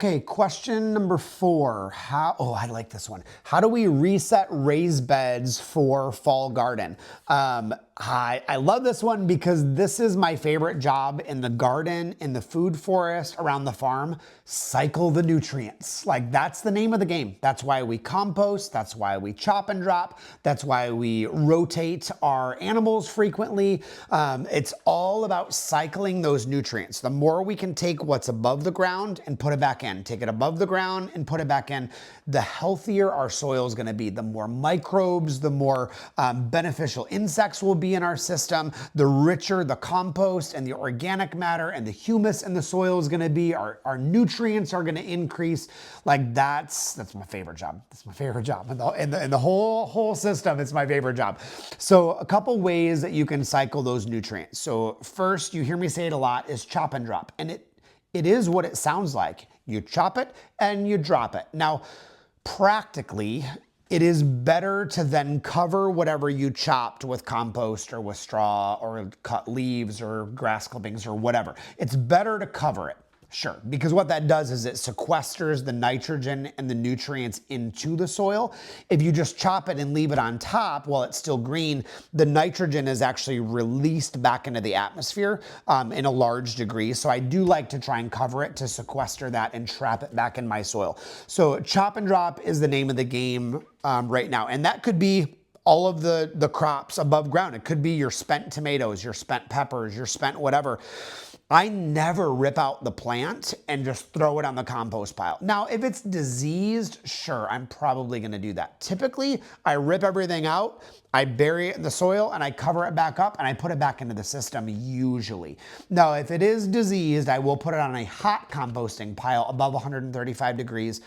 Okay, question number 4. I like this one. How do we reset raised beds for fall garden? I love this one because this is my favorite job in the garden, in the food forest, around the farm. Cycle the nutrients. Like, that's the name of the game. That's why we compost. That's why we chop and drop. That's why we rotate our animals frequently. It's all about cycling those nutrients. The more we can take what's above the ground and put it back in, take it above the ground and put it back in, the healthier our soil is going to be. The more microbes, the more beneficial insects will be in our system, the richer the compost and the organic matter and the humus in the soil is going to be. Our nutrients are going to increase. Like, that's my favorite job. That's my favorite job. In the whole system, it's my favorite job. So a couple ways that you can cycle those nutrients. So first, you hear me say it a lot, is chop and drop. And it is what it sounds like. You chop it and you drop it. Now, practically, it is better to then cover whatever you chopped with compost or with straw or cut leaves or grass clippings or whatever. It's better to cover it. Sure, because what that does is it sequesters the nitrogen and the nutrients into the soil. If you just chop it and leave it on top while it's still green, the nitrogen is actually released back into the atmosphere in a large degree. So I do like to try and cover it to sequester that and trap it back in my soil. So chop and drop is the name of the game right now. And that could be all of the crops above ground. It could be your spent tomatoes, your spent peppers, your spent whatever. I never rip out the plant and just throw it on the compost pile. Now, if it's diseased, sure, I'm probably gonna do that. Typically, I rip everything out, I bury it in the soil, and I cover it back up, and I put it back into the system usually. Now, if it is diseased, I will put it on a hot composting pile above 135 degrees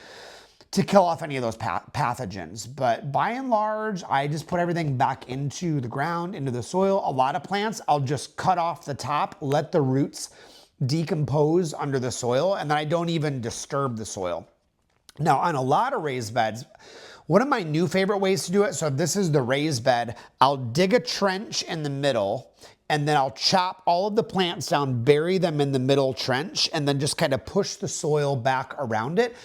to kill off any of those pathogens. But by and large, I just put everything back into the ground, into the soil. A lot of plants, I'll just cut off the top, let the roots decompose under the soil, and then I don't even disturb the soil. Now, on a lot of raised beds, one of my new favorite ways to do it, so if this is the raised bed, I'll dig a trench in the middle, and then I'll chop all of the plants down, bury them in the middle trench, and then just kind of push the soil back around it.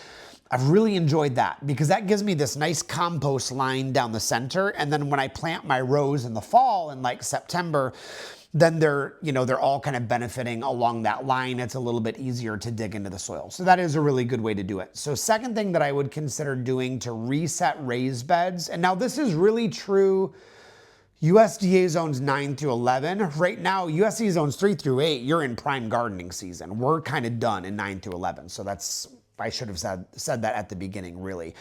I've really enjoyed that because that gives me this nice compost line down the center. And then when I plant my rows in the fall in like September, then they're all kind of benefiting along that line. It's a little bit easier to dig into the soil. So that is a really good way to do it. So second thing that I would consider doing to reset raised beds, and now this is really true USDA zones 9 through 11. Right now, USDA zones 3 through 8, you're in prime gardening season. We're kind of done in 9 through 11. So I should have said that at the beginning, really.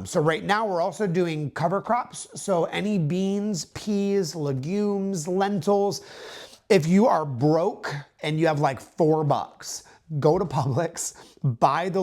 So right now we're also doing cover crops. So any beans, peas, legumes, lentils. If you are broke and you have like $4, go to Publix, buy the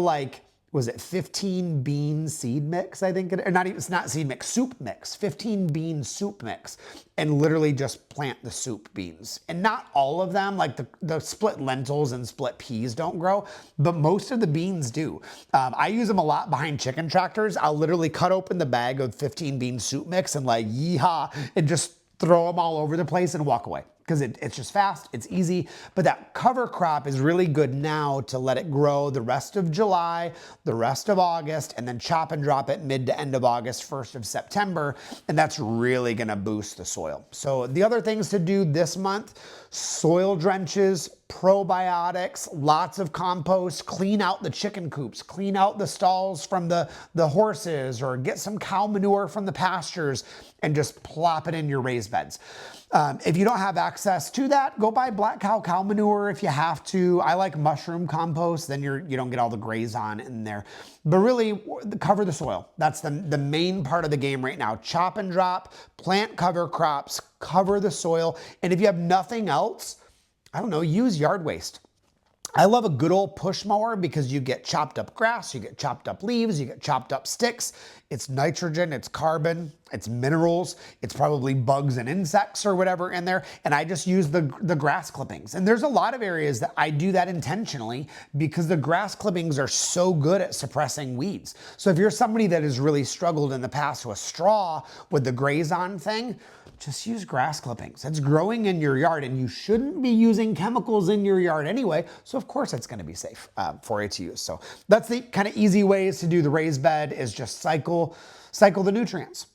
was it 15 bean seed mix? I think it's not seed mix, soup mix, 15 bean soup mix, and literally just plant the soup beans. And not all of them, like the split lentils and split peas don't grow, but most of the beans do. I use them a lot behind chicken tractors. I'll literally cut open the bag of 15 bean soup mix and yeehaw, and just throw them all over the place and walk away. Because it's just fast, it's easy, but that cover crop is really good now to let it grow the rest of July, the rest of August, and then chop and drop it mid to end of August, 1st of September, and that's really gonna boost the soil. So the other things to do this month, soil drenches, probiotics, lots of compost, clean out the chicken coops, clean out the stalls from the horses, or get some cow manure from the pastures and just plop it in your raised beds. If you don't have access to that, go buy black cow manure if you have to. I like mushroom compost, then you don't get all the grays on in there. But really, cover the soil. That's the main part of the game right now. Chop and drop, plant cover crops, cover the soil. And if you have nothing else, I don't know, use yard waste. I love a good old push mower because you get chopped up grass, you get chopped up leaves, you get chopped up sticks. It's nitrogen, it's carbon, it's minerals, it's probably bugs and insects or whatever in there. And I just use the grass clippings. And there's a lot of areas that I do that intentionally because the grass clippings are so good at suppressing weeds. So if you're somebody that has really struggled in the past with straw with the graze on thing, just use grass clippings. It's growing in your yard and you shouldn't be using chemicals in your yard anyway. So of course it's gonna be safe for it to use. So that's the kind of easy ways to do the raised bed, is just cycle the nutrients.